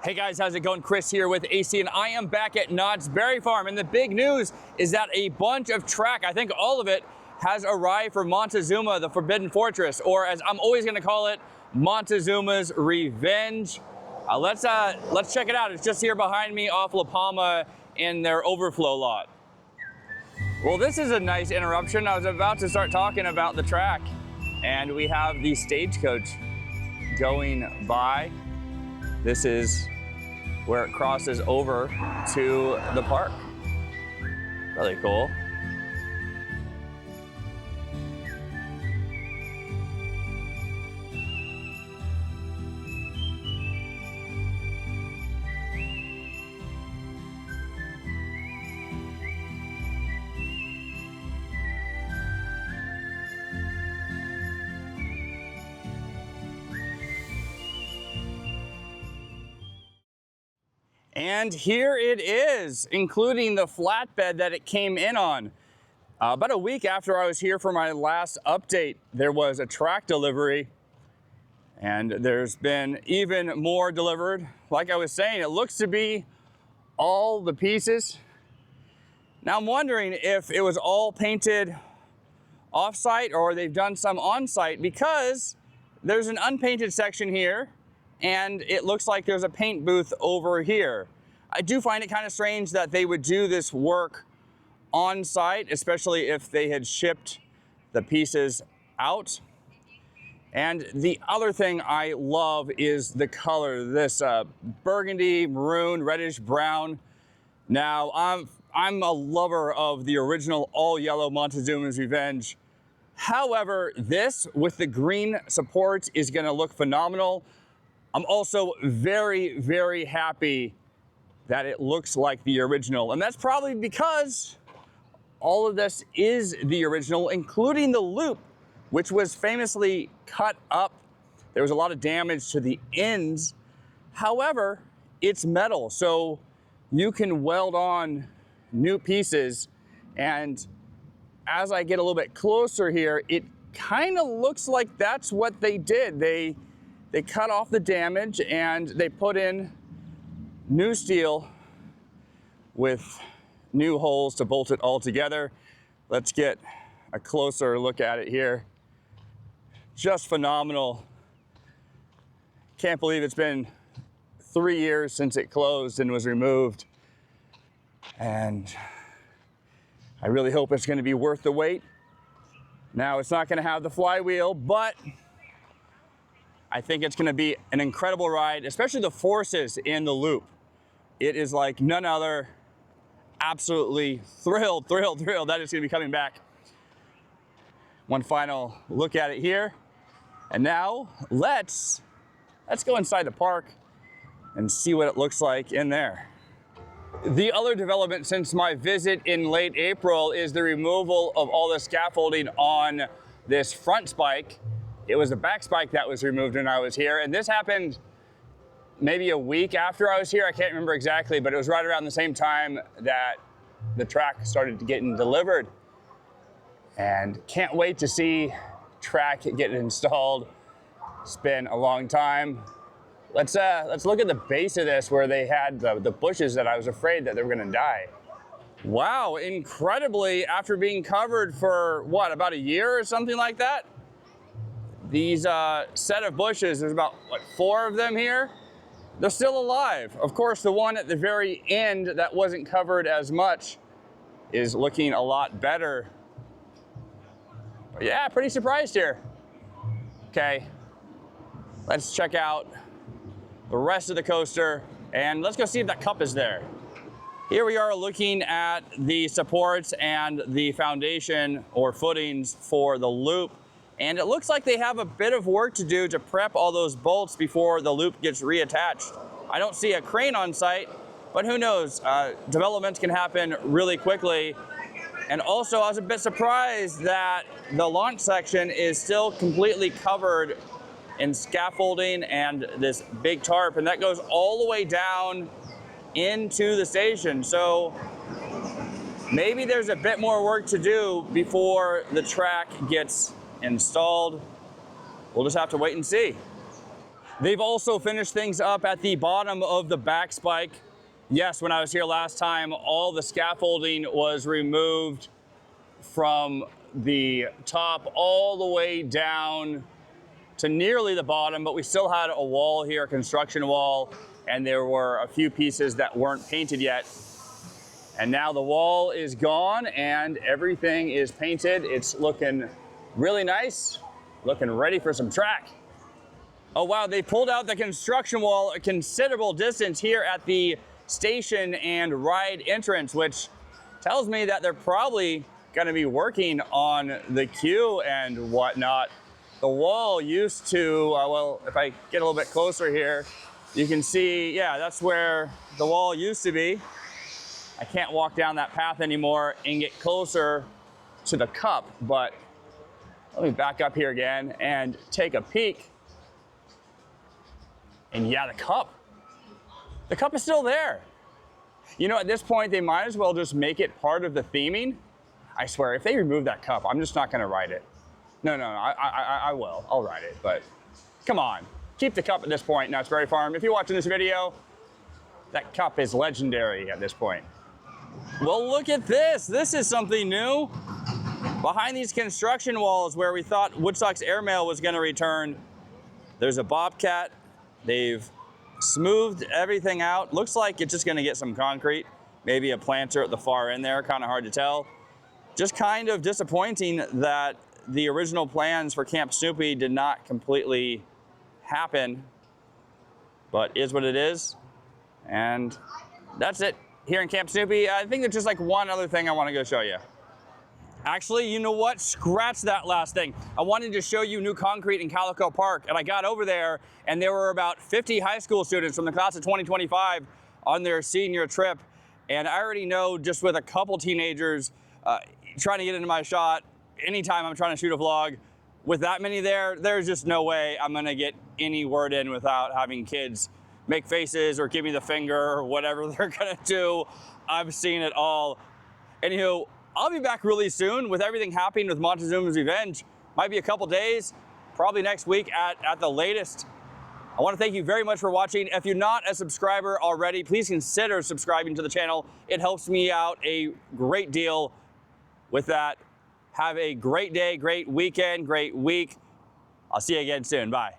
Hey guys, how's it going? Chris here with AC, and I am back at Knott's Berry Farm. And the big news is that a bunch of track, I think all of it, has arrived for Montezooma, the Forbidden Fortress, or as I'm always going to call it, Montezooma's Revenge. Let's check it out. It's just here behind me off La Palma in their overflow lot. Well, this is a nice interruption. I was about to start talking about the track, and we have the stagecoach going by. This is where it crosses over to the park. Really cool. And here it is, including the flatbed that it came in on. About a week after I was here for my last update, there was a track delivery, and there's been even more delivered. Like I was saying, it looks to be all the pieces. Now I'm wondering if it was all painted off-site or they've done some on-site, because there's an unpainted section here, and it looks like there's a paint booth over here. I do find it kind of strange that they would do this work on site, especially if they had shipped the pieces out. And the other thing I love is the color, this burgundy, maroon, reddish brown. Now, I'm a lover of the original all yellow Montezooma's Revenge. However, this with the green supports is gonna look phenomenal. I'm also very, very happy that it looks like the original. And that's probably because all of this is the original, including the loop, which was famously cut up. There was a lot of damage to the ends. However, it's metal, so you can weld on new pieces. And as I get a little bit closer here, it kind of looks like that's what they did. They cut off the damage and they put in new steel with new holes to bolt it all together. Let's get a closer look at it here. Just phenomenal. Can't believe it's been 3 years since it closed and was removed. And I really hope it's gonna be worth the wait. Now, it's not gonna have the flywheel, but I think it's gonna be an incredible ride, especially the forces in the loop. It is like none other. Absolutely thrilled that it's gonna be coming back. One final look at it here. And now let's go inside the park and see what it looks like in there. The other development since my visit in late April is the removal of all the scaffolding on this front spike. It was the back spike that was removed when I was here, and this happened maybe a week after I was here. I can't remember exactly, but it was right around the same time that the track started getting delivered. And can't wait to see track get installed. It's been a long time. Let's look at the base of this where they had the bushes that I was afraid that they were gonna die. Wow, incredibly, after being covered for what, about a year or something like that? These set of bushes, there's about, what, 4 of them here? They're still alive. Of course, the one at the very end that wasn't covered as much is looking a lot better. But yeah, pretty surprised here. Okay, let's check out the rest of the coaster and let's go see if that cup is there. Here we are looking at the supports and the foundation or footings for the loop. And it looks like they have a bit of work to do to prep all those bolts before the loop gets reattached. I don't see a crane on site, but who knows? Developments can happen really quickly. And also, I was a bit surprised that the launch section is still completely covered in scaffolding and this big tarp, and that goes all the way down into the station. So maybe there's a bit more work to do before the track gets installed. We'll just have to wait and see. They've also finished things up at the bottom of the back spike. Yes, when I was here last time, all the scaffolding was removed from the top all the way down to nearly the bottom, but we still had a wall here, a construction wall, and there were a few pieces that weren't painted yet. And now the wall is gone and everything is painted. It's looking really nice, looking ready for some track. Oh wow, they pulled out the construction wall a considerable distance here at the station and ride entrance, which tells me that they're probably gonna be working on the queue and whatnot. The wall used to, well, if I get a little bit closer here, you can see, yeah, that's where the wall used to be. I can't walk down that path anymore and get closer to the cup, but let me back up here again and take a peek. And yeah, the cup is still there. You know, at this point, they might as well just make it part of the theming. I swear, if they remove that cup, I'm just not gonna ride it. No, I will, I'll ride it, but come on. Keep the cup at this point, Knott's Berry Farm. If you're watching this video, that cup is legendary at this point. Well, look at this. This is something new. Behind these construction walls where we thought Woodstock's airmail was gonna return, there's a bobcat. They've smoothed everything out. Looks like it's just gonna get some concrete, maybe a planter at the far end there, kind of hard to tell. Just kind of disappointing that the original plans for Camp Snoopy did not completely happen, but is what it is. And that's it here in Camp Snoopy. I think there's just like one other thing I want to go show you. Actually, you know what? Scratch that last thing. I wanted to show you new concrete in Calico Park, and I got over there and there were about 50 high school students from the class of 2025 on their senior trip. And I already know, just with a couple teenagers trying to get into my shot, anytime I'm trying to shoot a vlog, with that many there, there's just no way I'm gonna get any word in without having kids make faces or give me the finger or whatever they're gonna do. I've seen it all. Anywho, I'll be back really soon with everything happening with Montezuma's Revenge. Might be a couple days, probably next week at the latest. I want to thank you very much for watching. If you're not a subscriber already, please consider subscribing to the channel. It helps me out a great deal with that. Have a great day, great weekend, great week. I'll see you again soon. Bye.